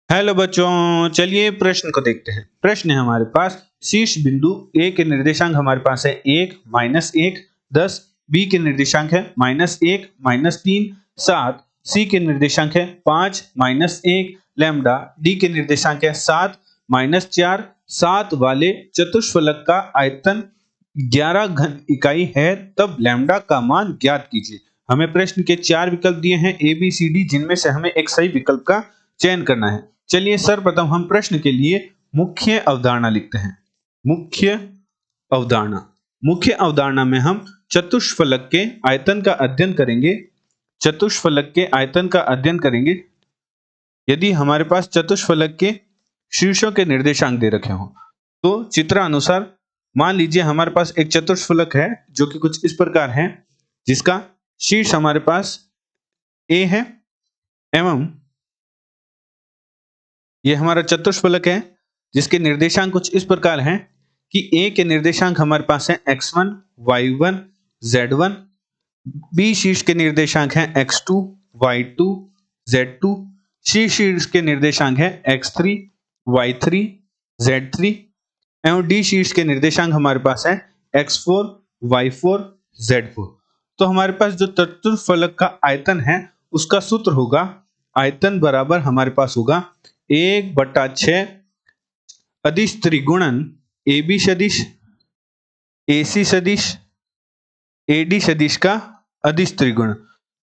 Hello बच्चों, चलिए प्रश्न को देखते हैं। प्रश्न है हमारे पास, शीर्ष बिंदु ए के निर्देशांक हमारे पास है 1, -1, 10, बी के निर्देशांक है -1, -3, 7, सी के निर्देशांक है 5, -1, लैम्ब्डा, डी के निर्देशांक है 7, -4, 7 वाले चतुष्फलक का आयतन 11 घन इकाई है, तब लैम्ब्डा का मान ज्ञात कीजिए। हमें प्रश्न के 4 विकल्प दिए हैं ए बी सी डी, जिनमें से हमें एक सही विकल्प का चयन करना है। चलिए सर्वप्रथम हम प्रश्न के लिए मुख्य अवधारणा लिखते हैं। मुख्य अवधारणा मुख्य अवधारणा में हम चतुष्फलक के आयतन का अध्ययन करेंगे। चतुष्फलक के आयतन का अध्ययन करेंगे यदि हमारे पास चतुष्फलक के शीर्षों के निर्देशांक दे रखे हों। तो चित्रानुसार मान लीजिए हमारे पास एक चतुष्फलक है जो कि कुछ इस प्रकार है, जिसका शीर्ष हमारे पास ए है एवं यह हमारा चतुष्फलक है जिसके निर्देशांक कुछ इस प्रकार हैं कि ए के निर्देशांक हमारे पास है x1, y1, z1, बी शीर्ष के निर्देशांक हैं x2, y2, z2, सी शीर्ष के निर्देशांक है x3, y3, z3 एवं डी शीर्ष के निर्देशांक हमारे पास है x4, y4, z4। तो हमारे पास जो चतुष्फलक का आयतन है उसका सूत्र होगा, आयतन बराबर हमारे पास होगा 1/6 अदिश त्रिगुणन ए बी सदिश ए सी सदिश ए डी सदिश का अदिश त्रिगुणन।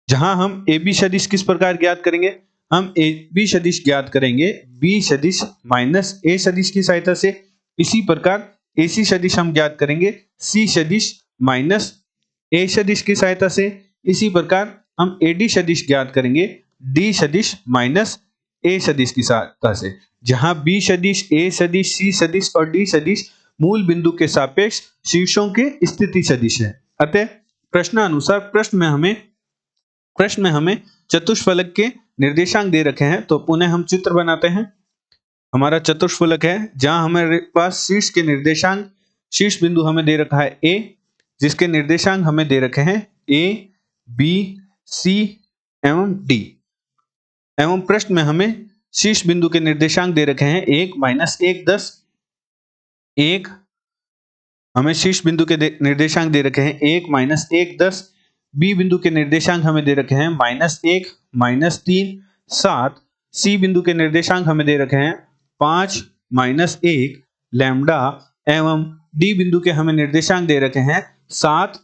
जहां हम ए बी सदिश किस प्रकार ज्ञात करेंगे, हम ए बी सदिश ज्ञात करेंगे बी सदिश माइनस ए सदिश की सहायता से। इसी प्रकार ए सी सदिश हम ज्ञात करेंगे सी सदिश माइनस ए सदिश की सहायता से। इसी प्रकार हम ए डी सदिश ज्ञात करेंगे डी सदिश माइनस ए सदिश की सहायता से, जहां बी सदिश, ए सदिश, सी सदिश और डी सदिश मूल बिंदु के सापेक्ष शीर्षों के स्थिति सदिश है। अतः प्रश्नानुसार प्रश्न में हमें चतुष्फलक के निर्देशांक दे रखे हैं। तो पुनः हम चित्र बनाते हैं। हमारा चतुष्फलक है जहां हमारे पास शीर्ष बिंदु हमें दे रखा है ए, जिसके निर्देशांक हमें दे रखे हैं ए, बी, सी एवं डी। एवं प्रश्न में हमें शीर्ष बिंदु के निर्देशांक दे रखे हैं 1, -1, 10। हमें शीर्ष बिंदु के निर्देशांक दे रखे हैं 1, -1, 10। बी बिंदु के निर्देशांक हमें दे रखे हैं -1, -3, 7। सी बिंदु के निर्देशांक हमें दे रखे हैं 5, -1, लैम्ब्डा एवं डी बिंदु के हमें निर्देशांक दे रखे हैं 7,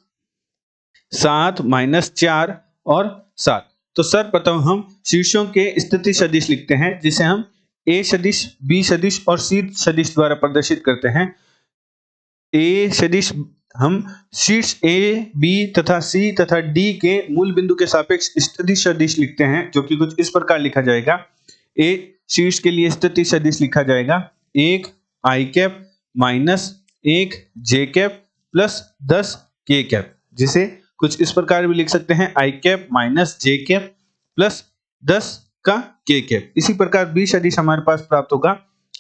-4 और 7। तो सर्वप्रथम हम शीर्षों के स्थिति सदिश लिखते हैं, जिसे हम ए सदिश, बी सदिश और सी सदिश द्वारा प्रदर्शित करते हैं। ए सदिश हम शीर्ष ए, बी तथा सी तथा डी के मूल बिंदु के सापेक्ष स्थिति सदिश लिखते हैं, जो कि कुछ इस प्रकार लिखा जाएगा। ए शीर्ष के लिए स्थिति सदिश लिखा जाएगा 1 i cap -1 j cap plus 10 k cap, जिसे कुछ इस प्रकार भी लिख सकते हैं i cap -j cap plus 10 का k कैप। इसी प्रकार बी सदिश हमारे पास प्राप्त होगा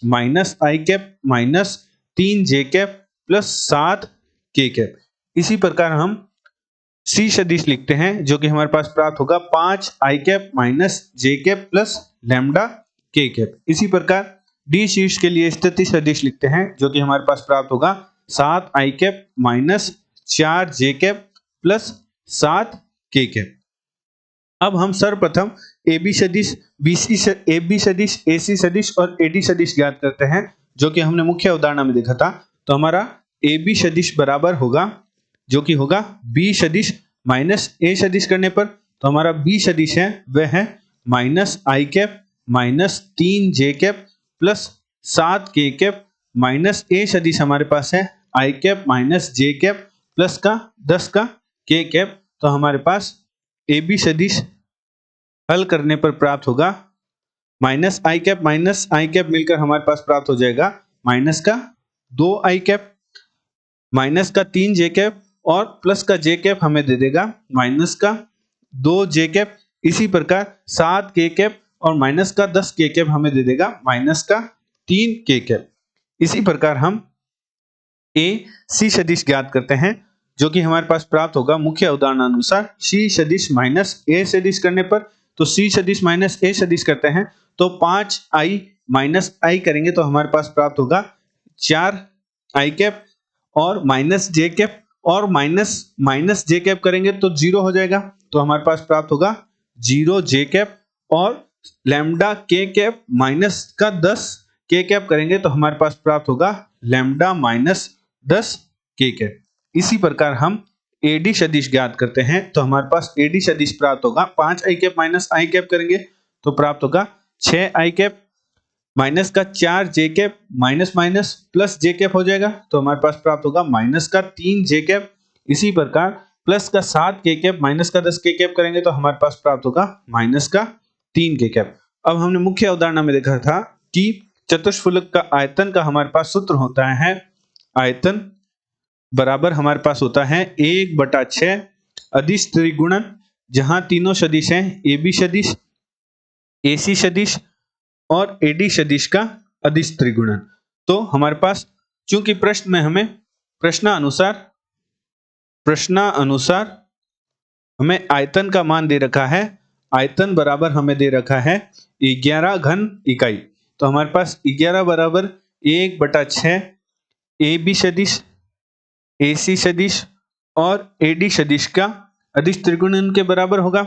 -i cap -3 j cap plus 7 k cap. इसी प्रकार हम सी सदिश लिखते हैं, जो कि हमारे पास प्राप्त होगा 5 i cap -j cap plus lambda k cap. इसी प्रकार डी शीर्ष के लिए स्थिति सदिश लिखते हैं, जो कि हमारे पास प्राप्त होगा 7 i cap -4 j cap plus 7 k cap. अब हम सर्वप्रथम ए बी सदिश, ए बी सदिश, ए सी सदिश और ए डी सदिश ज्ञात करते हैं, जो कि हमने मुख्य अवधारणा में देखा था। तो हमारा ए बी सदिश बराबर होगा, जो कि होगा बी सदिश माइनस ए सदिश करने पर, तो हमारा बी सदिश है वह है -i cap -3 j cap plus 7 k cap minus A सदिश हमारे पास है i cap -j cap plus का 10 का k कैप। तो हमारे पास ए बी सदिश हल करने पर प्राप्त होगा -i कैप मिलकर हमारे पास प्राप्त हो जाएगा माइनस का 2i कैप माइनस का 3 j कैप और प्लस का j कैप हमें दे देगा माइनस का 2 j कैप। इसी प्रकार 7 k कैप और माइनस का 10 k कैप हमें दे देगा माइनस का 3 k कैप। इसी प्रकार हम ए सी सदिश ज्ञात करते हैं, जो कि हमारे पास प्राप्त होगा मुख्य उदाहरण अनुसार सी सदिश माइनस ए सदिश करने पर। तो सी सदिश माइनस ए सदिश करते हैं तो 5i माइनस आई करेंगे तो हमारे पास प्राप्त होगा 4i कैप और माइनस जे कैप और माइनस जे कैप करेंगे तो 0 हो जाएगा, तो हमारे पास प्राप्त होगा 0 जे कैप और लैम्डा के कैप माइनस का 10 के कैप करेंगे तो हमारे पास प्राप्त होगा लैम्डा माइनस 10 के कैप। इसी प्रकार हम एडी सदिश ज्ञात करते हैं तो हमारे पास एडी सदिश प्राप्त होगा 5i कैप माइनस आई कैप करेंगे तो प्राप्त होगा 6i कैप माइनस का 4 जे कैप माइनस माइनस प्लस जे कैप हो जाएगा तो हमारे पास प्राप्त होगा माइनस का 3 जे कैप। इसी प्रकार प्लस का 7 के कैप माइनस का 10 के कैप करेंगे तो हमारे पास प्राप्त होगा माइनस का 3 के कैप। अब हमने मुख्य अवधारणा में देखा था कि चतुष्फलक का आयतन का हमारे पास सूत्र होता है, आयतन बराबर हमारे पास होता है 1/6 अदिश त्रिगुणन, जहां तीनों सदिश हैं ए बी सदिश, ए सी सदिश और एडी सदिश का अदिश त्रिगुणन। तो हमारे पास चूंकि प्रश्न में हमें प्रश्नानुसार हमें आयतन का मान दे रखा है, आयतन बराबर हमें दे रखा है 11 घन इकाई, तो हमारे पास 11 बराबर 1/6 ए बी सदिश, ए सी सदिश और एडी सदिश का अदिश त्रिगुणन के बराबर होगा।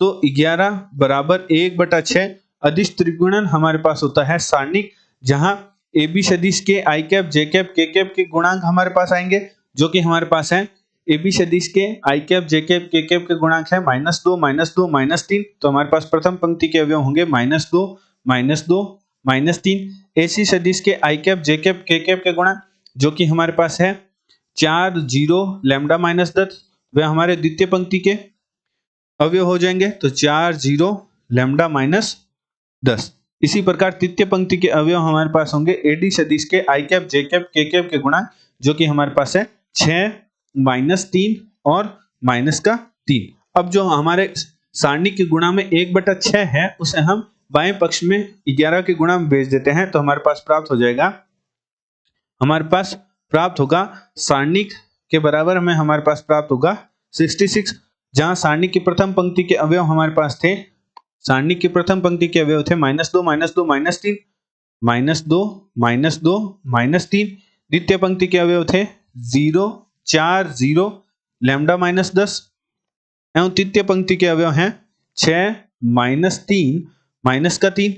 तो 11 बराबर 1/6 अदिश त्रिगुणन हमारे पास होता है सारणिक, जहां ए बी सदिश के आई कैप जे कैप के कैप के गुणांक हमारे पास आएंगे, जो कि हमारे पास है ए बी सदिश के आई कैप जे कैप के कैप के गुणांक है -2 -2 -3, तो हमारे पास प्रथम पंक्ति के अवयव होंगे -2 -2 -3। ए सी सदिश के आई कैप जे कैप के कैप के गुणांक जो कि हमारे पास है 4 0 लैम्डा माइनस 10, वे हमारे द्वितीय पंक्ति के अवयव हो जाएंगे, तो 4 0 लैम्डा माइनस 10। इसी प्रकार तृतीय पंक्ति के अवयव हमारे पास होंगे एडी सदिश के आई कैप जे कैप के कैप के गुणांक, जो कि हमारे पास है 6 -3 और माइनस का 3। अब जो हमारे सारणी के गुणा में 1/6 है उसे हम बाएं पक्ष में 11 के गुणा में भेज देते हैं, तो हमारे पास प्राप्त हो जाएगा, हमारे पास प्राप्त होगा सारणी के बराबर में हमारे पास प्राप्त होगा 66, जहां सारणी की प्रथम पंक्ति के अवयव हमारे पास थे, सारणी की प्रथम पंक्ति के अवयव थे -2 -2 -3 -2 -2 -3। द्वितीय पंक्ति के अवयव थे 0 4 0 लैम्डा माइनस 10 एवं तृतीय पंक्ति के अवयव हैं 6 -3 माइनस का 3।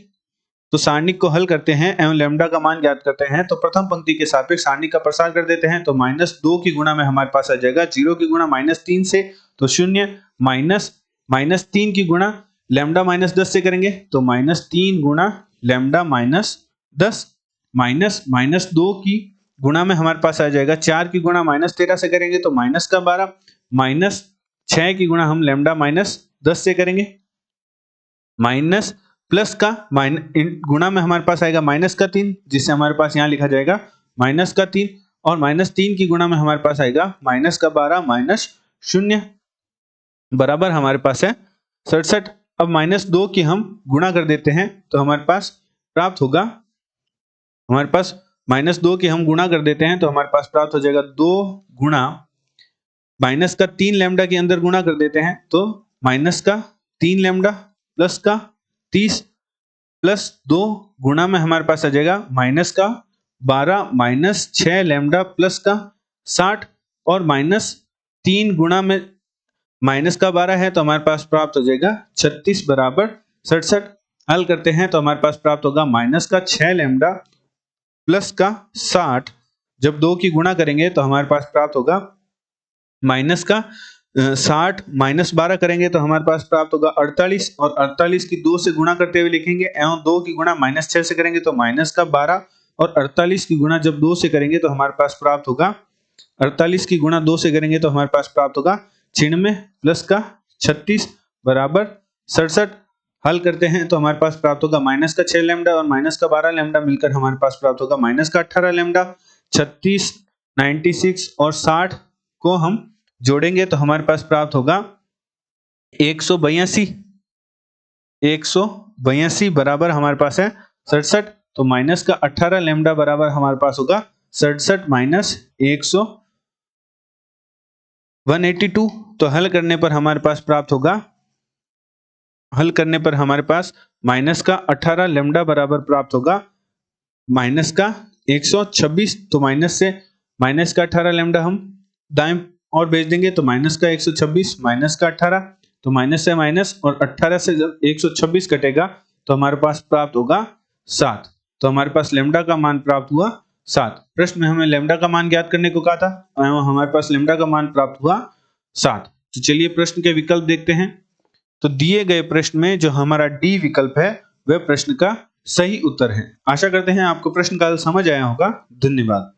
तो सारणी को हल करते हैं एवं लैम्डा का मान ज्ञात करते हैं, तो प्रथम पंक्ति के सापेक्ष सारणी का प्रसार कर देते हैं, तो -2 की गुणा में हमारे पास आ जाएगा 0 की गुणा -3 से तो 0 -3 की गुणा लैम्डा माइनस 10 से करेंगे तो -3 गुणा लैम्डा माइनस 10 -2 की गुणा में हमारे पास आ जाएगा 4 की गुणा -13 से करेंगे तो -12 -6 की गुणा हम लैम्डा माइनस 10 से करेंगे, माइनस प्लस का गुणा में हमारे पास आएगा -3, जिससे हमारे पास यहाँ लिखा जाएगा -3 और -3 की गुणा में हमारे पास आएगा -12 -0 बराबर हमारे पास है 67। अब -2 की हम गुणा कर देते हैं तो हमारे पास प्राप्त होगा, हमारे पास -2 की हम गुणा कर देते हैं तो हमारे पास प्राप्त हो जाएगा 2 गुणा -3 लैम्डा के अंदर गुणा कर देते हैं तो -3 लैम्डा प्लस का 30 प्लस 2 गुणा में हमारे पास आ जाएगा -12 -6 लैम्डा प्लस का 60 और -3 गुणा में -12 है तो हमारे पास प्राप्त हो जाएगा 36 बराबर 67। हल करते हैं तो हमारे पास प्राप्त होगा -6 लैम्डा प्लस का 60, जब 2 की गुणा करेंगे तो हमारे पास प्राप्त होगा -60 -12 करेंगे तो हमारे पास प्राप्त होगा 48 और 48 की 2 से गुणा करते हुए लिखेंगे एवं 2 की गुणा -6 से करेंगे तो -12 और 48 की गुणा जब 2 से करेंगे तो हमारे पास प्राप्त होगा 48 की गुणा 2 से करेंगे तो हमारे पास प्राप्त होगा 96 प्लस का 36 बराबर 67। हल करते हैं तो हमारे पास प्राप्त होगा -6 लैम्डा और -12 लैम्डा मिलकर हमारे पास प्राप्त होगा -18 लैम्डा। 36 96 और 60 को हम जोड़ेंगे तो हमारे पास प्राप्त होगा 182 बराबर हमारे पास है 67, तो -18 लैम्डा बराबर हमारे पास होगा 67 182। तो हल करने पर हमारे पास प्राप्त होगा हल करने पर हमारे पास माइनस का 18 लैम्डा बराबर प्राप्त होगा माइनस का 126। तो माइनस का 18 लैम्डा हम दाएं और भेज देंगे तो माइनस का 126 माइनस का 18, तो माइनस से माइनस और 18 से जब 126 कटेगा तो हमारे पास प्राप्त होगा 7। तो हमारे पास लैम्डा का मान प्राप्त हुआ 7। प्रश्न में हमें लैम्डा का मान ज्ञात करने को कहा था, हमारे पास लैम्डा का मान प्राप्त हुआ 7। तो चलिए प्रश्न के विकल्प देखते हैं। तो दिए गए प्रश्न में जो हमारा डी विकल्प है वह प्रश्न का सही उत्तर है। आशा करते हैं आपको प्रश्न का हल समझ आया होगा। धन्यवाद।